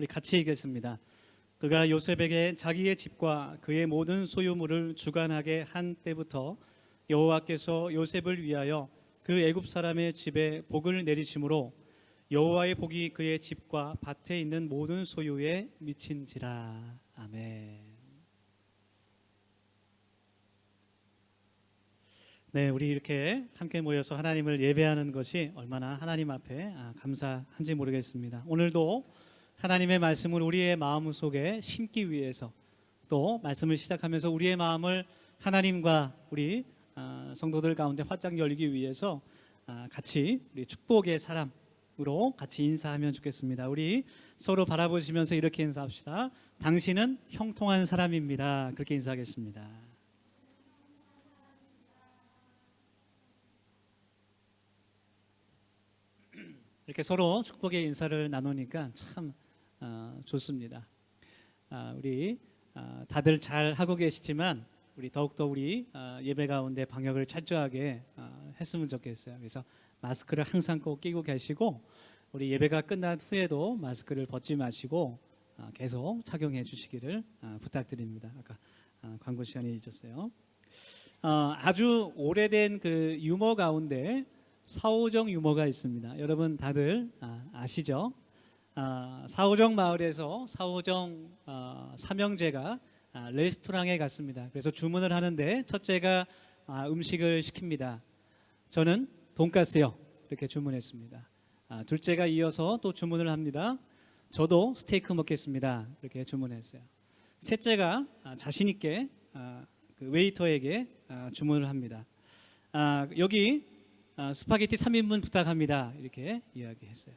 우리 같이 읽겠습니다. 그가 요셉에게 자기의 집과 그의 모든 소유물을 주관하게 한 때부터 여호와께서 요셉을 위하여 그 애굽 사람의 집에 복을 내리심으로 여호와의 복이 그의 집과 밭에 있는 모든 소유에 미친지라. 아멘. 네, 우리 이렇게 함께 모여서 하나님을 예배하는 것이 얼마나 하나님 앞에 감사한지 모르겠습니다. 오늘도 하나님의 말씀을 우리의 마음 속에 심기 위해서, 또 말씀을 시작하면서 우리의 마음을 하나님과 우리 성도들 가운데 활짝 열기 위해서 같이 우리 축복의 사람으로 같이 인사하면 좋겠습니다. 우리 서로 바라보시면서 이렇게 인사합시다. 당신은 형통한 사람입니다. 그렇게 인사하겠습니다. 이렇게 서로 축복의 인사를 나누니까 참 좋습니다. 우리 다들 잘 하고 계시지만 우리 더욱더 우리 예배 가운데 방역을 철저하게 했으면 좋겠어요. 그래서 마스크를 항상 꼭 끼고 계시고, 우리 예배가 끝난 후에도 마스크를 벗지 마시고 계속 착용해 주시기를 부탁드립니다. 아까 광고 시간이 있었어요. 아주 오래된 그 유머 가운데 사오정 유머가 있습니다. 여러분 다들 아시죠? 사오정 마을에서 사오정 삼형제가 레스토랑에 갔습니다. 그래서 주문을 하는데 첫째가 음식을 시킵니다. 저는 돈가스요, 이렇게 주문했습니다. 둘째가 이어서 또 주문을 합니다. 저도 스테이크 먹겠습니다, 이렇게 주문했어요. 셋째가 자신 있게 그 웨이터에게 주문을 합니다. 여기 스파게티 3인분 부탁합니다, 이렇게 이야기했어요.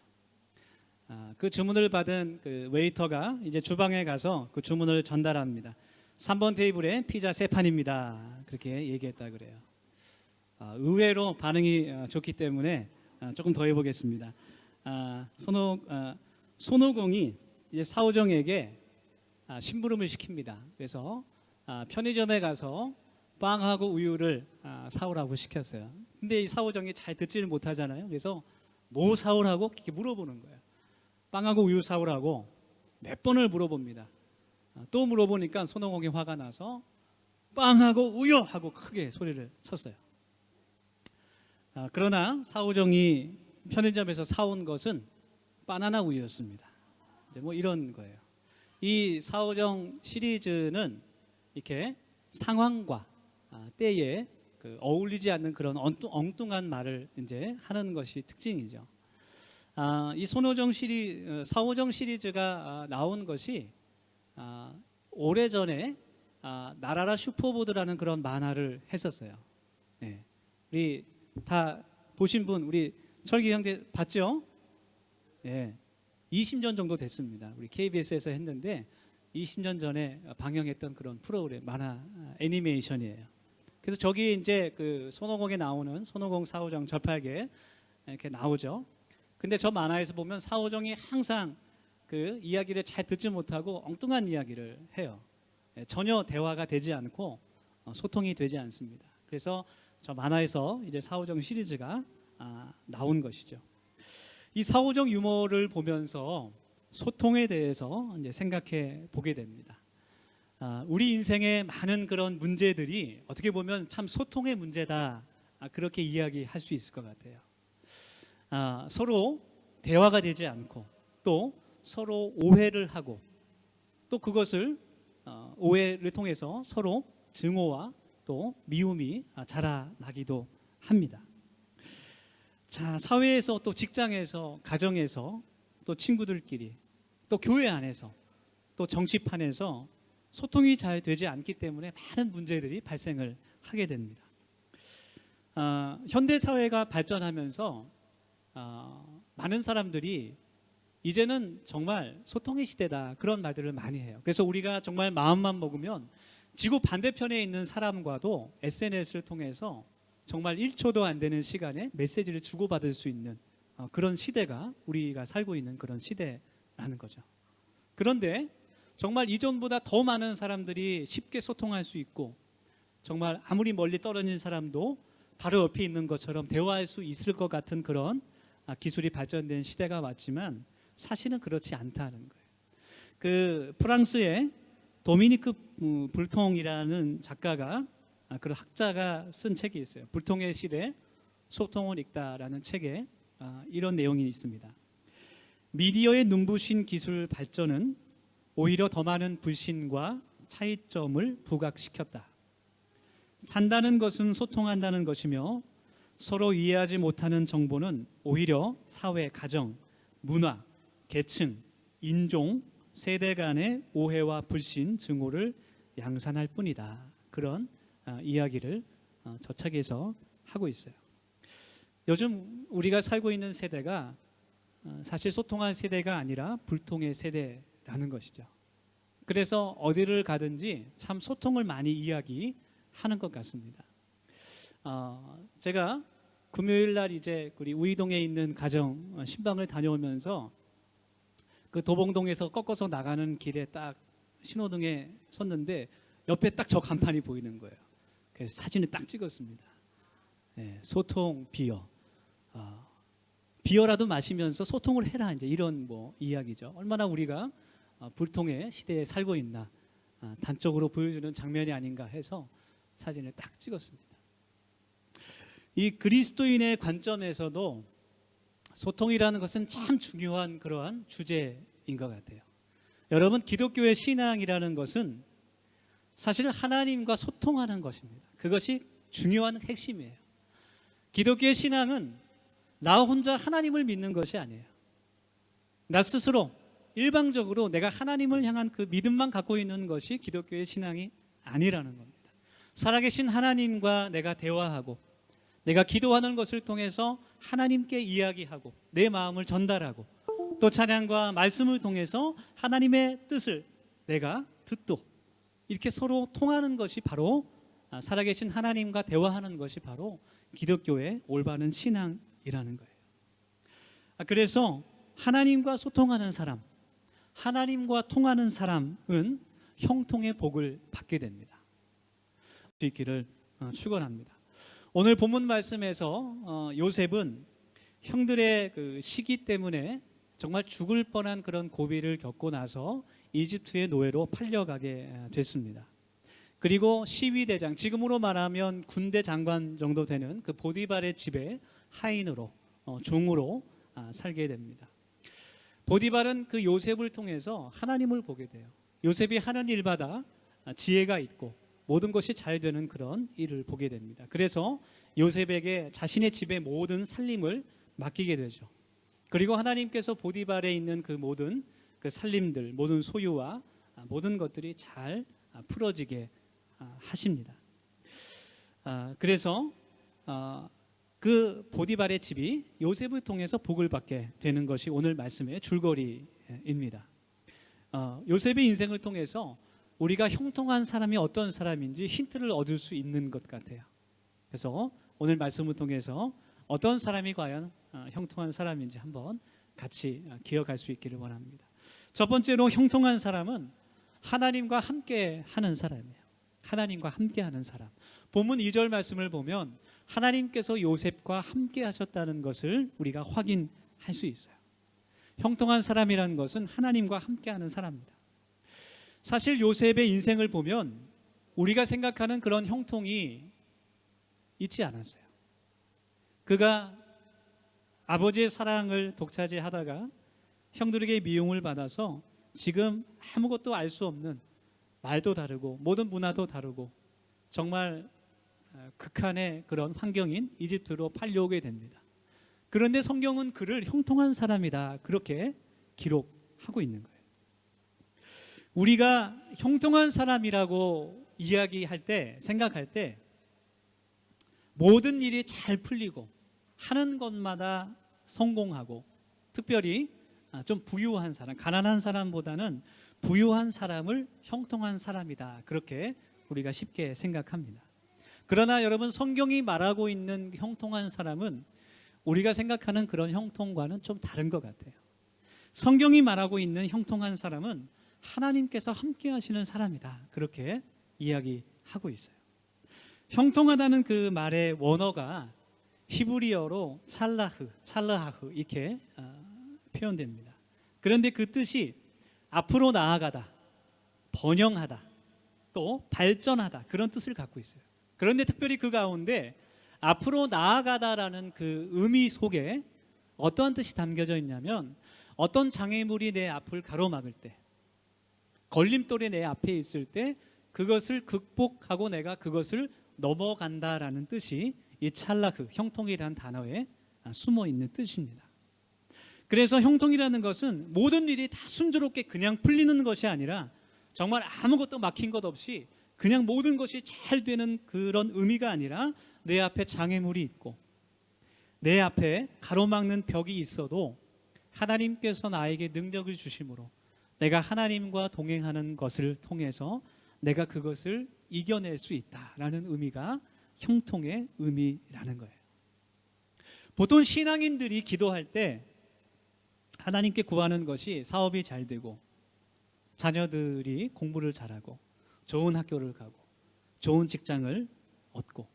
그 주문을 받은 그 웨이터가 이제 주방에 가서 그 주문을 전달합니다. 3번 테이블에 피자 3판입니다, 그렇게 얘기했다 그래요. 의외로 반응이 좋기 때문에 조금 더 해보겠습니다. 손오공이 이제 사오정에게 심부름을 시킵니다. 그래서 편의점에 가서 빵하고 우유를 사오라고 시켰어요. 근데 이 사오정이 잘 듣지를 못하잖아요. 그래서 뭐 사오라고 이렇게 물어보는 거예요. 빵하고 우유 사오라고 몇 번을 물어봅니다. 또 물어보니까 손오공이 화가 나서 빵하고 우유 하고 크게 소리를 쳤어요. 그러나 사오정이 편의점에서 사온 것은 바나나 우유였습니다. 이제 뭐 이런 거예요. 이 사오정 시리즈는 이렇게 상황과 때에 그 어울리지 않는 그런 엉뚱한 말을 이제 하는 것이 특징이죠. 이 사오정 시리즈가 나온 것이 오래전에 나라라 슈퍼보드라는 그런 만화를 했었어요. 네. 우리 다 보신 분, 우리 철기 형제 봤죠? 네. 20년 정도 됐습니다. 우리 KBS에서 했는데 20년 전에 방영했던 그런 프로그램, 만화 애니메이션이에요. 그래서 저기 이제 그 손오공에 나오는 손오공 사오정 저팔계 이렇게 나오죠. 근데 저 만화에서 보면 사오정이 항상 그 이야기를 잘 듣지 못하고 엉뚱한 이야기를 해요. 전혀 대화가 되지 않고 소통이 되지 않습니다. 그래서 저 만화에서 이제 사오정 시리즈가 나온 것이죠. 이 사오정 유머를 보면서 소통에 대해서 이제 생각해 보게 됩니다. 우리 인생의 많은 그런 문제들이 어떻게 보면 참 소통의 문제다, 그렇게 이야기할 수 있을 것 같아요. 서로 대화가 되지 않고 또 서로 오해를 하고 또 그것을 오해를 통해서 서로 증오와 또 미움이 자라나기도 합니다. 자, 사회에서 또 직장에서 가정에서 또 친구들끼리 또 교회 안에서 또 정치판에서 소통이 잘 되지 않기 때문에 많은 문제들이 발생을 하게 됩니다. 현대 사회가 발전하면서 많은 사람들이 이제는 정말 소통의 시대다, 그런 말들을 많이 해요. 그래서 우리가 정말 마음만 먹으면 지구 반대편에 있는 사람과도 SNS를 통해서 정말 1초도 안 되는 시간에 메시지를 주고받을 수 있는 그런 시대가 우리가 살고 있는 그런 시대라는 거죠. 그런데 정말 이전보다 더 많은 사람들이 쉽게 소통할 수 있고, 정말 아무리 멀리 떨어진 사람도 바로 옆에 있는 것처럼 대화할 수 있을 것 같은 그런 기술이 발전된 시대가 왔지만 사실은 그렇지 않다는 거예요. 그 프랑스의 도미니크 불통이라는 작가가 그런 학자가 쓴 책이 있어요. 불통의 시대 소통을 읽다라는 책에 이런 내용이 있습니다. 미디어의 눈부신 기술 발전은 오히려 더 많은 불신과 차이점을 부각시켰다. 산다는 것은 소통한다는 것이며 서로 이해하지 못하는 정보는 오히려 사회, 가정, 문화, 계층, 인종, 세대 간의 오해와 불신, 증오를 양산할 뿐이다. 그런 이야기를 저 책에서 하고 있어요. 요즘 우리가 살고 있는 세대가 사실 소통한 세대가 아니라 불통의 세대라는 것이죠. 그래서 어디를 가든지 참 소통을 많이 이야기하는 것 같습니다. 제가 금요일 날 이제 우리 우이동에 있는 가정 신방을 다녀오면서 그 도봉동에서 꺾어서 나가는 길에 딱 신호등에 섰는데 옆에 딱 저 간판이 보이는 거예요. 그래서 사진을 딱 찍었습니다. 네, 소통 비어. 비어라도 마시면서 소통을 해라, 이제 이런 뭐 이야기죠. 얼마나 우리가 불통의 시대에 살고 있나 단적으로 보여주는 장면이 아닌가 해서 사진을 딱 찍었습니다. 이 그리스도인의 관점에서도 소통이라는 것은 참 중요한 그러한 주제인 것 같아요. 여러분, 기독교의 신앙이라는 것은 사실 하나님과 소통하는 것입니다. 그것이 중요한 핵심이에요. 기독교의 신앙은 나 혼자 하나님을 믿는 것이 아니에요. 나 스스로 일방적으로 내가 하나님을 향한 그 믿음만 갖고 있는 것이 기독교의 신앙이 아니라는 겁니다. 살아계신 하나님과 내가 대화하고 내가 기도하는 것을 통해서 하나님께 이야기하고 내 마음을 전달하고 또 찬양과 말씀을 통해서 하나님의 뜻을 내가 듣도 이렇게 서로 통하는 것이 바로 살아계신 하나님과 대화하는 것이 바로 기독교의 올바른 신앙이라는 거예요. 그래서 하나님과 소통하는 사람, 하나님과 통하는 사람은 형통의 복을 받게 됩니다. 수 있기를 축원합니다. 오늘 본문 말씀에서 요셉은 형들의 그 시기 때문에 정말 죽을 뻔한 그런 고비를 겪고 나서 이집트의 노예로 팔려가게 됐습니다. 그리고 시위대장, 지금으로 말하면 군대 장관 정도 되는 그 보디발의 집에 하인으로 종으로 살게 됩니다. 보디발은 그 요셉을 통해서 하나님을 보게 돼요. 요셉이 하는 일마다 지혜가 있고 모든 것이 잘 되는 그런 일을 보게 됩니다. 그래서 요셉에게 자신의 집의 모든 살림을 맡기게 되죠. 그리고 하나님께서 보디발에 있는 그 모든 그 살림들, 모든 소유와 모든 것들이 잘 풀어지게 하십니다. 그래서 그 보디발의 집이 요셉을 통해서 복을 받게 되는 것이 오늘 말씀의 줄거리입니다. 요셉의 인생을 통해서 우리가 형통한 사람이 어떤 사람인지 힌트를 얻을 수 있는 것 같아요. 그래서 오늘 말씀을 통해서 어떤 사람이 과연 형통한 사람인지 한번 같이 기억할 수 있기를 원합니다. 첫 번째로 형통한 사람은 하나님과 함께 하는 사람이에요. 하나님과 함께 하는 사람. 본문 2절 말씀을 보면 하나님께서 요셉과 함께 하셨다는 것을 우리가 확인할 수 있어요. 형통한 사람이라는 것은 하나님과 함께 하는 사람입니다. 사실 요셉의 인생을 보면 우리가 생각하는 그런 형통이 있지 않았어요. 그가 아버지의 사랑을 독차지하다가 형들에게 미움을 받아서 지금 아무것도 알 수 없는, 말도 다르고 모든 문화도 다르고 정말 극한의 그런 환경인 이집트로 팔려오게 됩니다. 그런데 성경은 그를 형통한 사람이다 그렇게 기록하고 있는 거예요. 우리가 형통한 사람이라고 이야기할 때, 생각할 때 모든 일이 잘 풀리고 하는 것마다 성공하고 특별히 좀 부유한 사람, 가난한 사람보다는 부유한 사람을 형통한 사람이다 그렇게 우리가 쉽게 생각합니다. 그러나 여러분, 성경이 말하고 있는 형통한 사람은 우리가 생각하는 그런 형통과는 좀 다른 것 같아요. 성경이 말하고 있는 형통한 사람은 하나님께서 함께 하시는 사람이다 그렇게 이야기하고 있어요. 형통하다는 그 말의 원어가 히브리어로 찰라하흐 이렇게 표현됩니다. 그런데 그 뜻이 앞으로 나아가다, 번영하다, 또 발전하다, 그런 뜻을 갖고 있어요. 그런데 특별히 그 가운데 앞으로 나아가다라는 그 의미 속에 어떠한 뜻이 담겨져 있냐면, 어떤 장애물이 내 앞을 가로막을 때, 걸림돌이 내 앞에 있을 때 그것을 극복하고 내가 그것을 넘어간다라는 뜻이 이 찰라흐, 형통이라는 단어에 숨어 있는 뜻입니다. 그래서 형통이라는 것은 모든 일이 다 순조롭게 그냥 풀리는 것이 아니라 정말 아무것도 막힌 것 없이 그냥 모든 것이 잘 되는 그런 의미가 아니라, 내 앞에 장애물이 있고 내 앞에 가로막는 벽이 있어도 하나님께서 나에게 능력을 주심으로 내가 하나님과 동행하는 것을 통해서 내가 그것을 이겨낼 수 있다라는 의미가 형통의 의미라는 거예요. 보통 신앙인들이 기도할 때 하나님께 구하는 것이 사업이 잘 되고, 자녀들이 공부를 잘하고, 좋은 학교를 가고, 좋은 직장을 얻고,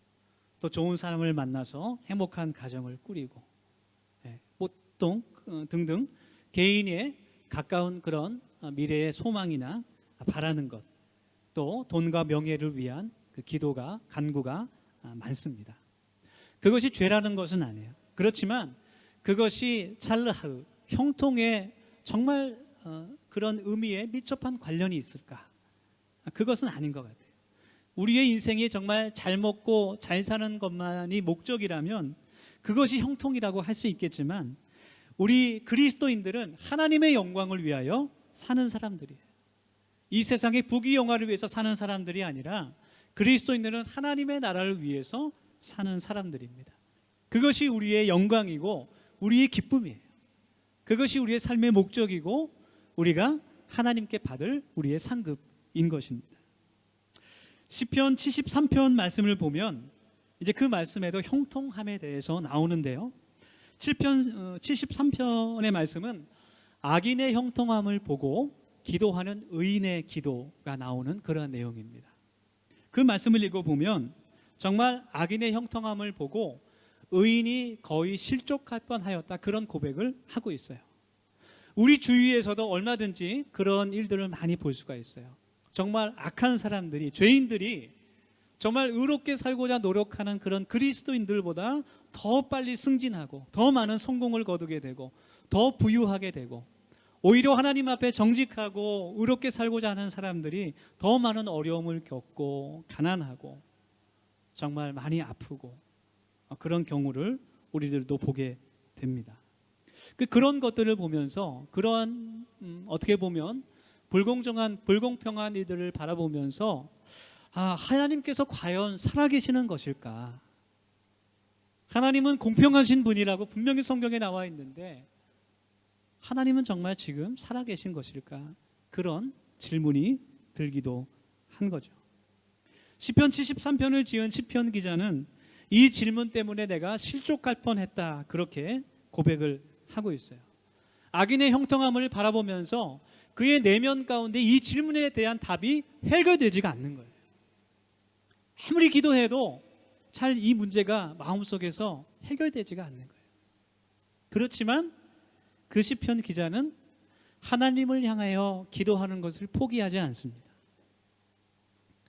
또 좋은 사람을 만나서 행복한 가정을 꾸리고, 보통 등등 개인의 가까운 그런 미래의 소망이나 바라는 것, 또 돈과 명예를 위한 그 기도가, 간구가 많습니다. 그것이 죄라는 것은 아니에요. 그렇지만 그것이 찰르하흐, 형통의 정말 그런 의미에 밀접한 관련이 있을까? 그것은 아닌 것 같아요. 우리의 인생이 정말 잘 먹고 잘 사는 것만이 목적이라면 그것이 형통이라고 할 수 있겠지만, 우리 그리스도인들은 하나님의 영광을 위하여 사는 사람들이에요. 이 세상의 부귀영화를 위해서 사는 사람들이 아니라 그리스도인들은 하나님의 나라를 위해서 사는 사람들입니다. 그것이 우리의 영광이고 우리의 기쁨이에요. 그것이 우리의 삶의 목적이고 우리가 하나님께 받을 우리의 상급인 것입니다. 시편 73편 말씀을 보면 이제 그 말씀에도 형통함에 대해서 나오는데요. 73편의 말씀은 악인의 형통함을 보고 기도하는 의인의 기도가 나오는 그런 내용입니다. 그 말씀을 읽어보면 정말 악인의 형통함을 보고 의인이 거의 실족할 뻔하였다, 그런 고백을 하고 있어요. 우리 주위에서도 얼마든지 그런 일들을 많이 볼 수가 있어요. 정말 악한 사람들이, 죄인들이 정말 의롭게 살고자 노력하는 그런 그리스도인들보다 더 빨리 승진하고 더 많은 성공을 거두게 되고 더 부유하게 되고, 오히려 하나님 앞에 정직하고 의롭게 살고자 하는 사람들이 더 많은 어려움을 겪고 가난하고 정말 많이 아프고, 그런 경우를 우리들도 보게 됩니다. 그런 것들을 보면서, 그런 어떻게 보면 불공평한 이들을 바라보면서, 하나님께서 과연 살아계시는 것일까? 하나님은 공평하신 분이라고 분명히 성경에 나와 있는데 하나님은 정말 지금 살아계신 것일까? 그런 질문이 들기도 한 거죠. 시편 73편을 지은 시편 기자는 이 질문 때문에 내가 실족할 뻔했다, 그렇게 고백을 하고 있어요. 악인의 형통함을 바라보면서 그의 내면 가운데 이 질문에 대한 답이 해결되지가 않는 거예요. 아무리 기도해도 잘 이 문제가 마음속에서 해결되지가 않는 거예요. 그렇지만 그 시편 기자는 하나님을 향하여 기도하는 것을 포기하지 않습니다.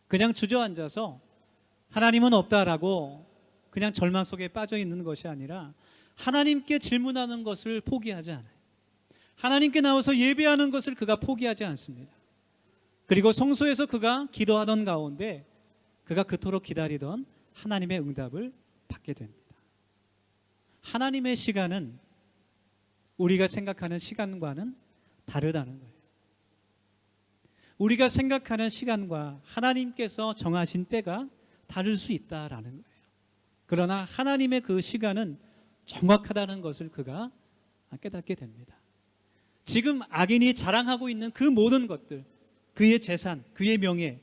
그냥 주저앉아서 하나님은 없다라고 그냥 절망 속에 빠져 있는 것이 아니라 하나님께 질문하는 것을 포기하지 않아요. 하나님께 나와서 예배하는 것을 그가 포기하지 않습니다. 그리고 성소에서 그가 기도하던 가운데 그가 그토록 기다리던 하나님의 응답을 받게 됩니다. 하나님의 시간은 우리가 생각하는 시간과는 다르다는 거예요. 우리가 생각하는 시간과 하나님께서 정하신 때가 다를 수 있다라는 거예요. 그러나 하나님의 그 시간은 정확하다는 것을 그가 깨닫게 됩니다. 지금 악인이 자랑하고 있는 그 모든 것들, 그의 재산, 그의 명예,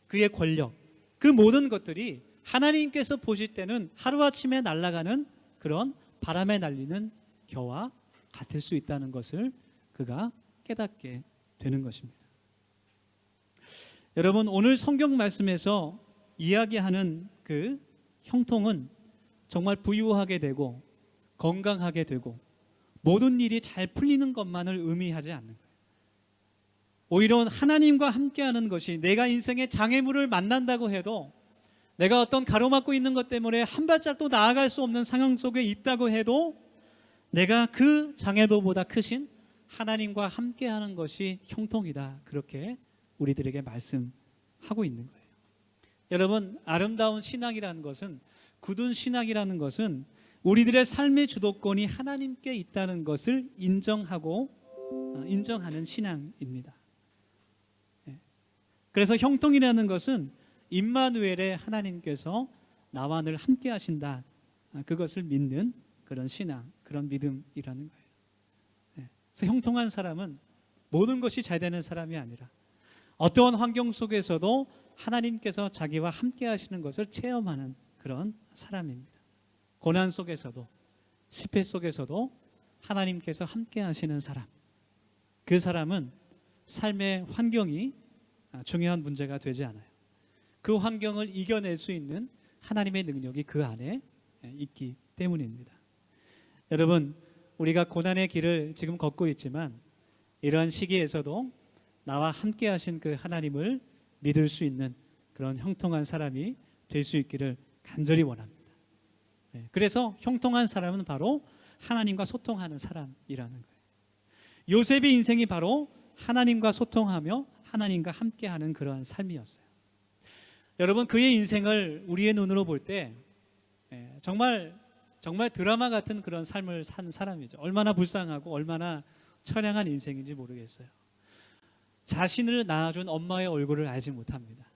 그의 권력, 그 모든 것들이 하나님께서 보실 때는 하루아침에 날아가는 그런 바람에 날리는 겨와 같을 수 있다는 것을 그가 깨닫게 되는 것입니다. 여러분, 오늘 성경 말씀에서 이야기하는 그 형통은 정말 부유하게 되고 건강하게 되고 모든 일이 잘 풀리는 것만을 의미하지 않는 거예요. 오히려 하나님과 함께하는 것이, 내가 인생에 장애물을 만난다고 해도, 내가 어떤 가로막고 있는 것 때문에 한 발짝도 나아갈 수 없는 상황 속에 있다고 해도 내가 그 장애물보다 크신 하나님과 함께하는 것이 형통이다, 그렇게 우리들에게 말씀하고 있는 거예요. 여러분, 아름다운 신앙이라는 것은, 굳은 신앙이라는 것은 우리들의 삶의 주도권이 하나님께 있다는 것을 인정하는 신앙입니다. 그래서 형통이라는 것은 임마누엘의 하나님께서 나와 늘 함께 하신다, 그것을 믿는 그런 신앙, 그런 믿음이라는 거예요. 그래서 형통한 사람은 모든 것이 잘 되는 사람이 아니라 어떠한 환경 속에서도 하나님께서 자기와 함께 하시는 것을 체험하는 그런 사람입니다. 고난 속에서도, 실패 속에서도 하나님께서 함께 하시는 사람, 그 사람은 삶의 환경이 중요한 문제가 되지 않아요. 그 환경을 이겨낼 수 있는 하나님의 능력이 그 안에 있기 때문입니다. 여러분, 우리가 고난의 길을 지금 걷고 있지만 이러한 시기에서도 나와 함께 하신 그 하나님을 믿을 수 있는 그런 형통한 사람이 될 수 있기를 간절히 원합니다. 그래서 형통한 사람은 바로 하나님과 소통하는 사람이라는 거예요. 요셉의 인생이 바로 하나님과 소통하며 하나님과 함께하는 그러한 삶이었어요. 여러분, 그의 인생을 우리의 눈으로 볼 때 정말 드라마 같은 그런 삶을 산 사람이죠. 얼마나 불쌍하고 얼마나 처량한 인생인지 모르겠어요. 자신을 낳아준 엄마의 얼굴을 알지 못합니다.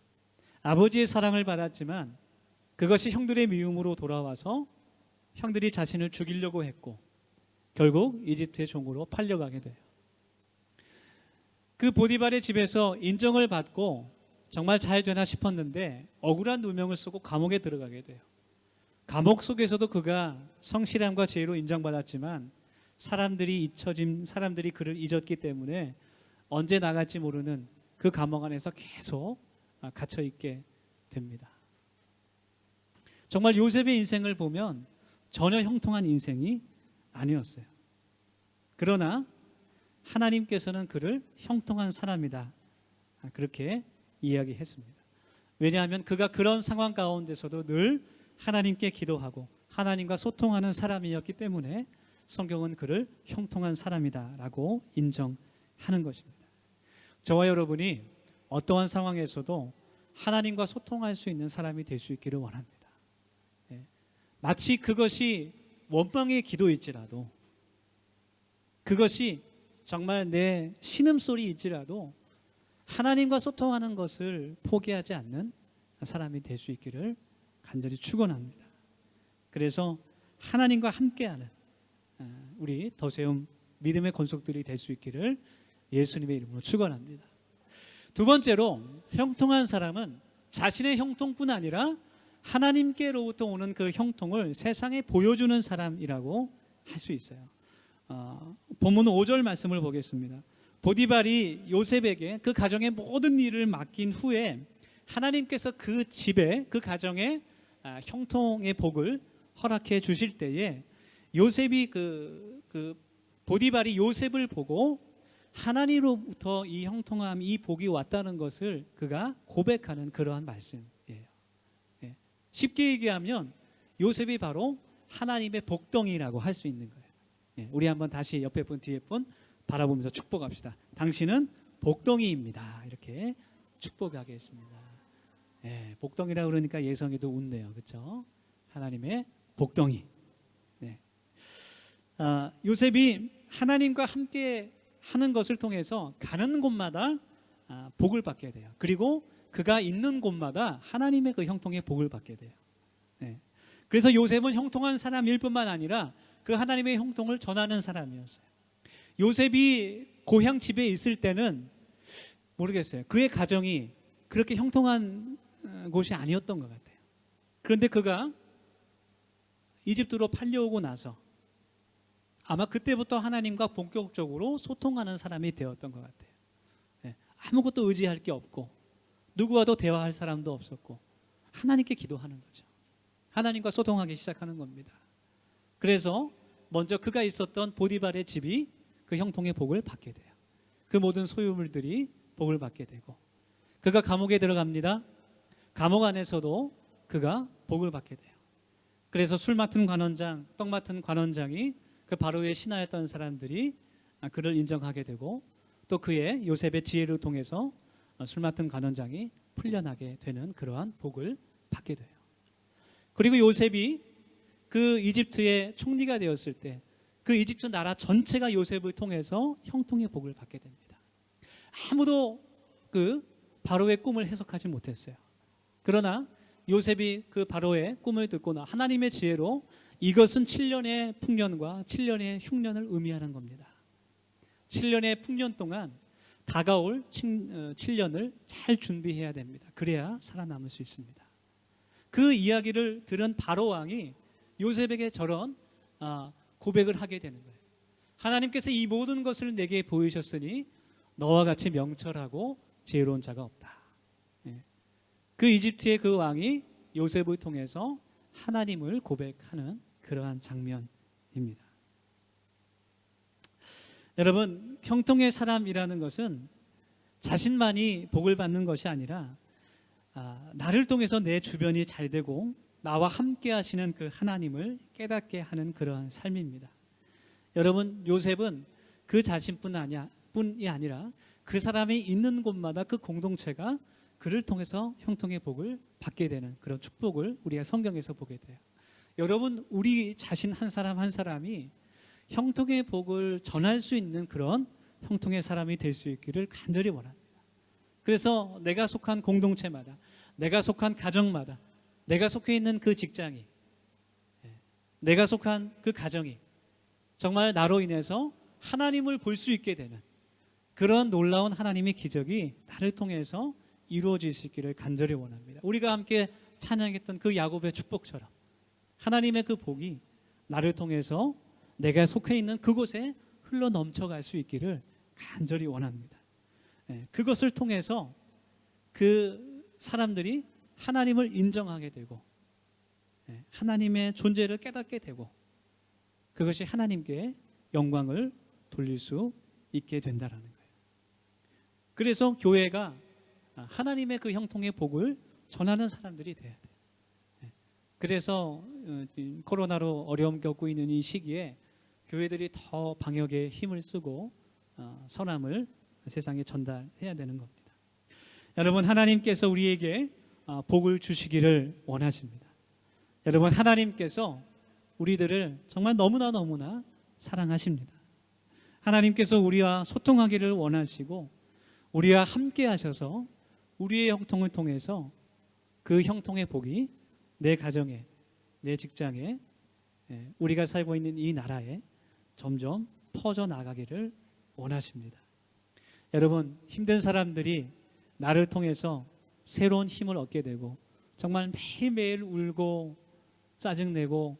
아버지의 사랑을 받았지만 그것이 형들의 미움으로 돌아와서 형들이 자신을 죽이려고 했고 결국 이집트의 종으로 팔려가게 돼요. 그 보디발의 집에서 인정을 받고 정말 잘 되나 싶었는데 억울한 누명을 쓰고 감옥에 들어가게 돼요. 감옥 속에서도 그가 성실함과 지혜로 인정받았지만 사람들이 그를 잊었기 때문에 언제 나갈지 모르는 그 감옥 안에서 계속 갇혀 있게 됩니다. 정말 요셉의 인생을 보면 전혀 형통한 인생이 아니었어요. 그러나 하나님께서는 그를 형통한 사람이다, 그렇게 이야기했습니다. 왜냐하면 그가 그런 상황 가운데서도 늘 하나님께 기도하고 하나님과 소통하는 사람이었기 때문에 성경은 그를 형통한 사람이다라고 인정하는 것입니다. 저와 여러분이 어떠한 상황에서도 하나님과 소통할 수 있는 사람이 될 수 있기를 원합니다. 마치 그것이 원망의 기도일지라도, 그것이 정말 내 신음소리일지라도 하나님과 소통하는 것을 포기하지 않는 사람이 될 수 있기를 간절히 축원합니다. 그래서 하나님과 함께하는 우리 더세움 믿음의 권속들이 될 수 있기를 예수님의 이름으로 축원합니다. 두 번째로, 형통한 사람은 자신의 형통뿐 아니라 하나님께로부터 오는 그 형통을 세상에 보여주는 사람이라고 할 수 있어요. 본문 5절 말씀을 보겠습니다. 보디발이 요셉에게 그 가정의 모든 일을 맡긴 후에 하나님께서 그 집에, 그 가정에 형통의 복을 허락해 주실 때에 요셉이 보디발이 요셉을 보고 하나님으로부터 이 형통함, 이 복이 왔다는 것을 그가 고백하는 그러한 말씀이에요. 쉽게 얘기하면 요셉이 바로 하나님의 복덩이라고 할 수 있는 거예요. 우리 한번 다시 옆에 분 뒤에 분 바라보면서 축복합시다. 당신은 복덩이입니다, 이렇게 축복하겠습니다. 복덩이라고 그러니까 예성이도 웃네요, 그렇죠? 하나님의 복덩이. 요셉이 하나님과 함께 하는 것을 통해서 가는 곳마다 복을 받게 돼요. 그리고 그가 있는 곳마다 하나님의 그 형통의 복을 받게 돼요. 그래서 요셉은 형통한 사람일 뿐만 아니라 그 하나님의 형통을 전하는 사람이었어요. 요셉이 고향 집에 있을 때는 모르겠어요. 그의 가정이 그렇게 형통한 곳이 아니었던 것 같아요. 그런데 그가 이집트로 팔려오고 나서 아마 그때부터 하나님과 본격적으로 소통하는 사람이 되었던 것 같아요. 아무것도 의지할 게 없고 누구와도 대화할 사람도 없었고 하나님께 기도하는 거죠. 하나님과 소통하기 시작하는 겁니다. 그래서 먼저 그가 있었던 보디발의 집이 그 형통의 복을 받게 돼요. 그 모든 소유물들이 복을 받게 되고, 그가 감옥에 들어갑니다. 감옥 안에서도 그가 복을 받게 돼요. 그래서 술 맡은 관원장, 떡 맡은 관원장이 그 바로의 신하였던 사람들이 그를 인정하게 되고, 또 그의 요셉의 지혜를 통해서 술 맡은 관원장이 풀려나게 되는 그러한 복을 받게 돼요. 그리고 요셉이 그 이집트의 총리가 되었을 때 그 이집트 나라 전체가 요셉을 통해서 형통의 복을 받게 됩니다. 아무도 그 바로의 꿈을 해석하지 못했어요. 그러나 요셉이 그 바로의 꿈을 듣고나 하나님의 지혜로 이것은 7년의 풍년과 7년의 흉년을 의미하는 겁니다. 7년의 풍년 동안 다가올 7년을 잘 준비해야 됩니다. 그래야 살아남을 수 있습니다. 그 이야기를 들은 바로 왕이 요셉에게 저런 고백을 하게 되는 거예요. 하나님께서 이 모든 것을 내게 보이셨으니 너와 같이 명철하고 지혜로운 자가 없다. 그 이집트의 그 왕이 요셉을 통해서 하나님을 고백하는 그러한 장면입니다. 여러분, 형통의 사람이라는 것은 자신만이 복을 받는 것이 아니라 나를 통해서 내 주변이 잘 되고 나와 함께 하시는 그 하나님을 깨닫게 하는 그러한 삶입니다. 여러분, 요셉은 그 자신뿐이 아니라 그 사람이 있는 곳마다 그 공동체가 그를 통해서 형통의 복을 받게 되는 그런 축복을 우리가 성경에서 보게 돼요. 여러분, 우리 자신 한 사람 한 사람이 형통의 복을 전할 수 있는 그런 형통의 사람이 될 수 있기를 간절히 원합니다. 그래서 내가 속한 공동체마다, 내가 속한 가정마다, 내가 속해 있는 그 직장이, 내가 속한 그 가정이 정말 나로 인해서 하나님을 볼 수 있게 되는 그런 놀라운 하나님의 기적이 나를 통해서 이루어질 수 있기를 간절히 원합니다. 우리가 함께 찬양했던 그 야곱의 축복처럼 하나님의 그 복이 나를 통해서 내가 속해 있는 그곳에 흘러 넘쳐갈 수 있기를 간절히 원합니다. 그것을 통해서 그 사람들이 하나님을 인정하게 되고 하나님의 존재를 깨닫게 되고 그것이 하나님께 영광을 돌릴 수 있게 된다는 거예요. 그래서 교회가 하나님의 그 형통의 복을 전하는 사람들이 돼야 돼요. 그래서 코로나로 어려움 겪고 있는 이 시기에 교회들이 더 방역에 힘을 쓰고 선함을 세상에 전달해야 되는 겁니다. 여러분, 하나님께서 우리에게 복을 주시기를 원하십니다. 여러분, 하나님께서 우리들을 정말 너무나 사랑하십니다. 하나님께서 우리와 소통하기를 원하시고 우리와 함께 하셔서 우리의 형통을 통해서 그 형통의 복이 내 가정에, 내 직장에, 우리가 살고 있는 이 나라에 점점 퍼져나가기를 원하십니다. 여러분, 힘든 사람들이 나를 통해서 새로운 힘을 얻게 되고 정말 매일매일 울고 짜증내고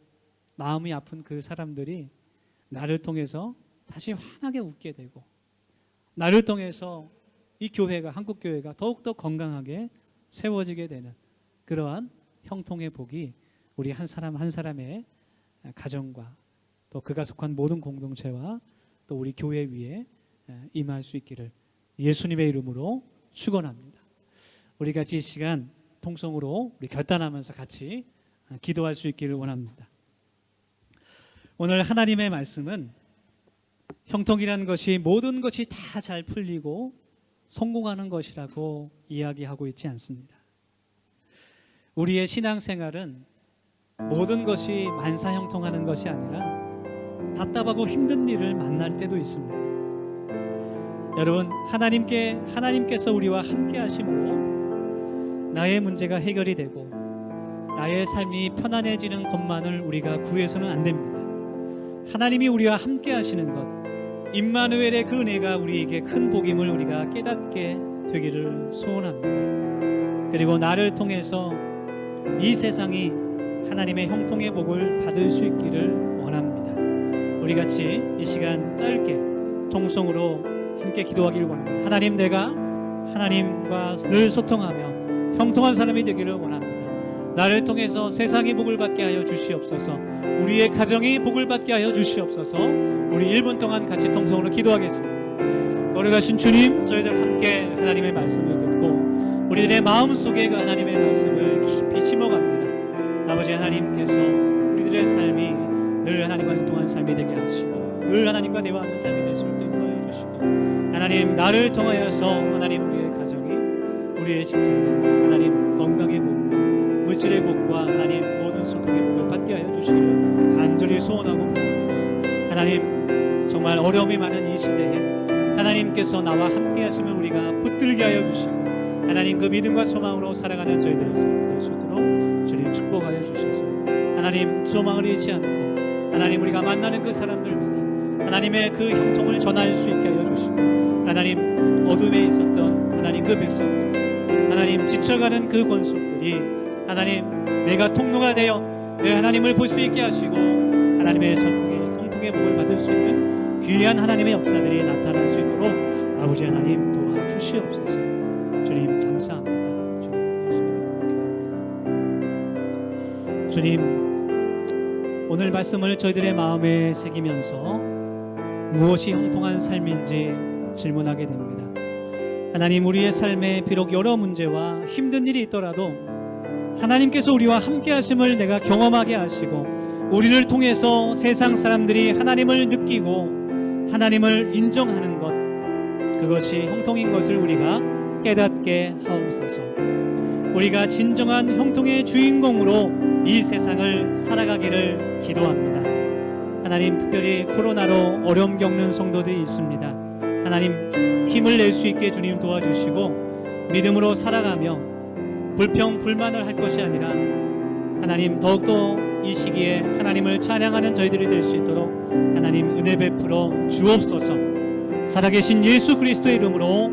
마음이 아픈 그 사람들이 나를 통해서 다시 환하게 웃게 되고 나를 통해서 이 교회가, 한국교회가 더욱더 건강하게 세워지게 되는 그러한 형통의 복이 우리 한 사람 한 사람의 가정과 또 그가 속한 모든 공동체와 또 우리 교회 위에 임할 수 있기를 예수님의 이름으로 축원합니다. 우리 같이 이 시간 통성으로 우리 결단하면서 같이 기도할 수 있기를 원합니다. 오늘 하나님의 말씀은 형통이라는 것이 모든 것이 다 잘 풀리고 성공하는 것이라고 이야기하고 있지 않습니다. 우리의 신앙생활은 모든 것이 만사형통하는 것이 아니라 답답하고 힘든 일을 만날 때도 있습니다. 여러분, 하나님께서 우리와 함께 하심으로 나의 문제가 해결이 되고 나의 삶이 편안해지는 것만을 우리가 구해서는 안 됩니다. 하나님이 우리와 함께 하시는 것, 임마누엘의 그 은혜가 우리에게 큰 복임을 우리가 깨닫게 되기를 소원합니다. 그리고 나를 통해서 이 세상이 하나님의 형통의 복을 받을 수 있기를 원합니다. 우리 같이 이 시간 짧게 통성으로 함께 기도하기를 원합니다. 하나님, 내가 하나님과 늘 소통하며 형통한 사람이 되기를 원합니다. 나를 통해서 세상이 복을 받게 하여 주시옵소서. 우리의 가정이 복을 받게 하여 주시옵소서. 우리 1분 동안 같이 통성으로 기도하겠습니다. 거룩하신 주님, 저희들 함께 하나님의 말씀을 듣고 우리들의 마음속에 그 하나님의 말씀을 깊이 심어갑니다. 아버지 하나님께서 우리들의 삶이 늘 하나님과 형통한 삶이 되게 하시고 늘 하나님과 대화하는 삶이 될 수 있도록 도와주시고 하나님 나를 통하여서 하나님 우리의 가정이 우리의 직장이 하나님 건강의 복과 물질의 복과 하나님 모든 소통의 복을 받게 하여 주시기를 간절히 소원하고 바랍니다. 하나님 정말 어려움이 많은 이 시대에 하나님께서 나와 함께 하시면 우리가 붙들게 하여 주시고 하나님 그 믿음과 소망으로 살아가는 저희들의 삶이 될 수 있도록 주님 축복하여 주셔서 하나님 소망을 잃지 않고 하나님 우리가 만나는 그 사람들마다 하나님의 그 형통을 전할 수 있게 하여 주시고 하나님 어둠에 있었던 하나님 그 백성들 하나님 지쳐가는 그 권속들이 하나님 내가 통로가 되어 내 하나님을 볼 수 있게 하시고 하나님의 성통의 복을 받을 수 있는 귀한 하나님의 역사들이 나타날 수 있도록 아버지 하나님 도와주시옵소서. 주님 감사합니다. 주님 오늘 말씀을 저희들의 마음에 새기면서 무엇이 형통한 삶인지 질문하게 됩니다. 하나님 우리의 삶에 비록 여러 문제와 힘든 일이 있더라도 하나님께서 우리와 함께 하심을 내가 경험하게 하시고 우리를 통해서 세상 사람들이 하나님을 느끼고 하나님을 인정하는 것 그것이 형통인 것을 우리가 깨닫게 하옵소서. 우리가 진정한 형통의 주인공으로 이 세상을 살아가기를 기도합니다. 하나님 특별히 코로나로 어려움 겪는 성도들이 있습니다. 하나님 힘을 낼 수 있게 주님 도와주시고 믿음으로 살아가며 불평 불만을 할 것이 아니라 하나님 더욱더 이 시기에 하나님을 찬양하는 저희들이 될 수 있도록 하나님 은혜 베풀어 주옵소서. 살아계신 예수 그리스도의 이름으로